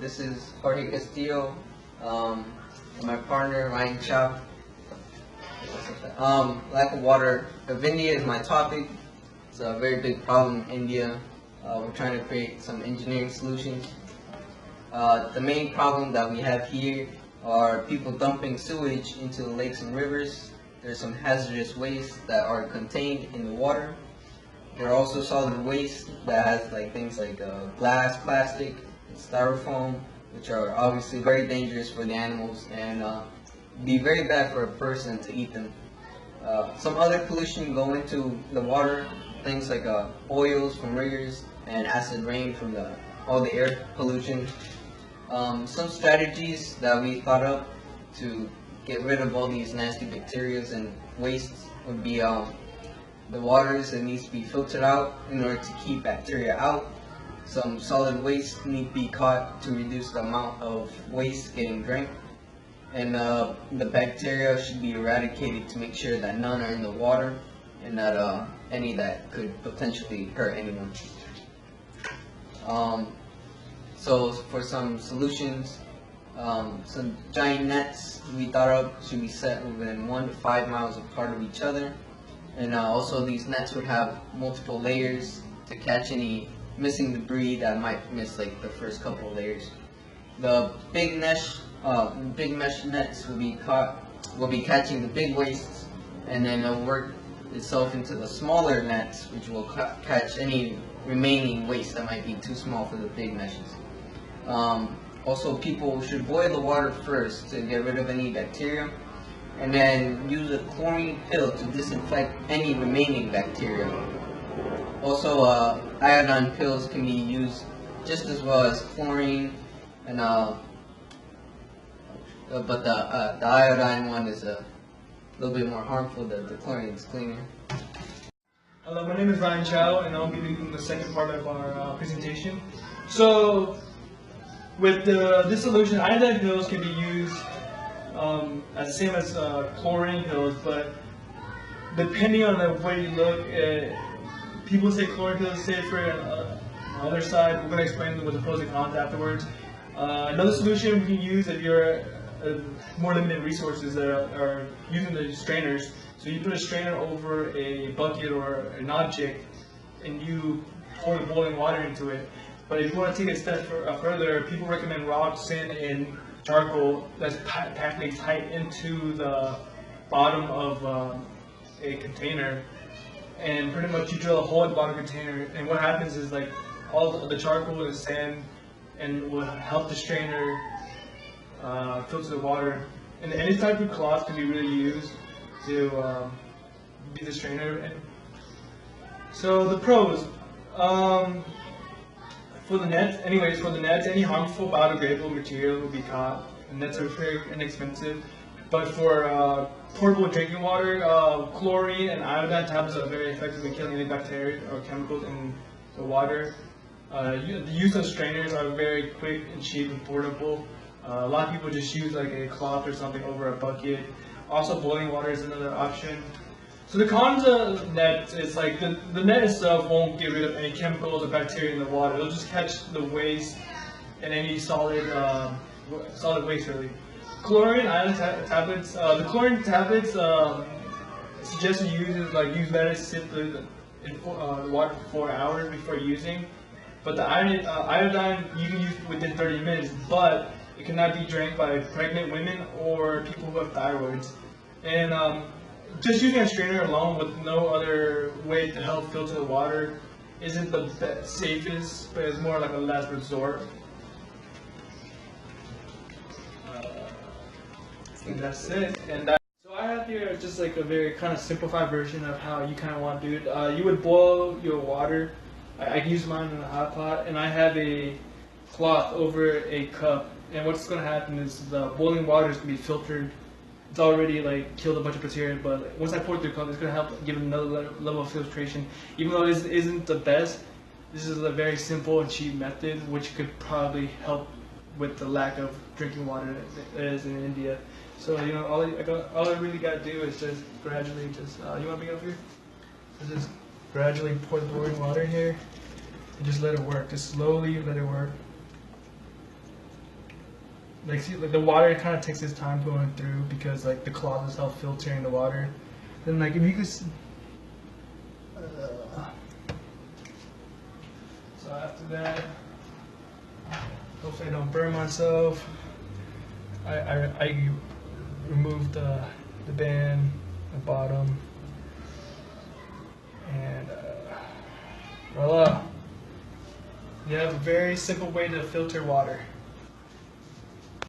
this is Jorge Castillo, and my partner Ryan Chow. Lack of water of India is my topic. It's a very big problem in India. We're trying to create some engineering solutions. The main problem that we have here are people dumping sewage into the lakes and rivers. There's some hazardous waste that are contained in the water. There are also solid waste that has things like glass, plastic, and styrofoam, which are obviously very dangerous for the animals and be very bad for a person to eat them. Some other pollution go into the water, things like oils from riggers and acid rain from all the air pollution. Some strategies that we thought of to get rid of all these nasty bacteria and wastes would be the waters that needs to be filtered out in order to keep bacteria out. Some solid waste need to be caught to reduce the amount of waste getting drank. And the bacteria should be eradicated to make sure that none are in the water and that any that could potentially hurt anyone. So for some solutions, some giant nets we thought of should be set within 1 to 5 miles apart of each other. And also these nets would have multiple layers to catch any missing debris that might miss the first couple of layers. The big mesh nets will be catching the big wastes, and then it'll work itself into the smaller nets, which will catch any remaining waste that might be too small for the big meshes. Also, people should boil the water first to get rid of any bacteria, and then use a chlorine pill to disinfect any remaining bacteria. Also, iodine pills can be used just as well as chlorine, and but the iodine one is a little bit more harmful. The chlorine is cleaner. Hello, my name is Ryan Chow, and I'll be leading the second part of our presentation. So, with this solution, iodine pills can be used as the same as chlorine pills, but depending on the way you look, people say chlorine pills are safer. On the other side, we're going to explain with the pros and cons afterwards. Another solution we can use if you're more limited resources that are using the strainers. So you put a strainer over a bucket or an object, and you pour the boiling water into it. But if you want to take it a step further, people recommend rock, sand, and charcoal that's packed tight into the bottom of a container, and pretty much you drill a hole in the bottom of the container, and what happens is all the charcoal and sand and will help the strainer filter the water. And any type of cloth can be really used to be the strainer. So the pros. For the nets, any harmful biodegradable material will be caught. And nets are very inexpensive. But for portable drinking water, chlorine and iodine tablets are very effective in killing any bacteria or chemicals in the water. The use of strainers are very quick and cheap and portable. A lot of people just use a cloth or something over a bucket. Also, boiling water is another option. So the cons of nets is the net itself won't get rid of any chemicals or bacteria in the water. It'll just catch the waste and any solid waste really. Chlorine iodine tablets. The chlorine tablets suggested use better sit in water for 4 hours before using. But the iodine you can use within 30 minutes, but it cannot be drank by pregnant women or people who have thyroids. And just using a strainer alone with no other way to help filter the water isn't the safest, but it's more like a last resort. I think that's it. So I have here just a very kind of simplified version of how you kind of want to do it. You would boil your water. I use mine in a hot pot, and I have a cloth over a cup. And what's going to happen is the boiling water is going to be filtered. It's already killed a bunch of bacteria, but once I pour it through the cup, it's going to help give it another level of filtration. Even though it isn't the best, this is a very simple and cheap method, which could probably help with the lack of drinking water that is in India. So all I really got to do is just gradually you want to be up here? Just gradually pour the boiling water in here and just let it work. Just slowly let it work. like see, like the water kind of takes its time going through because like the cloth is help filtering the water. Then like if you could. So after that, hopefully I don't burn myself. I removed the band, the bottom, and voila. You have a very simple way to filter water.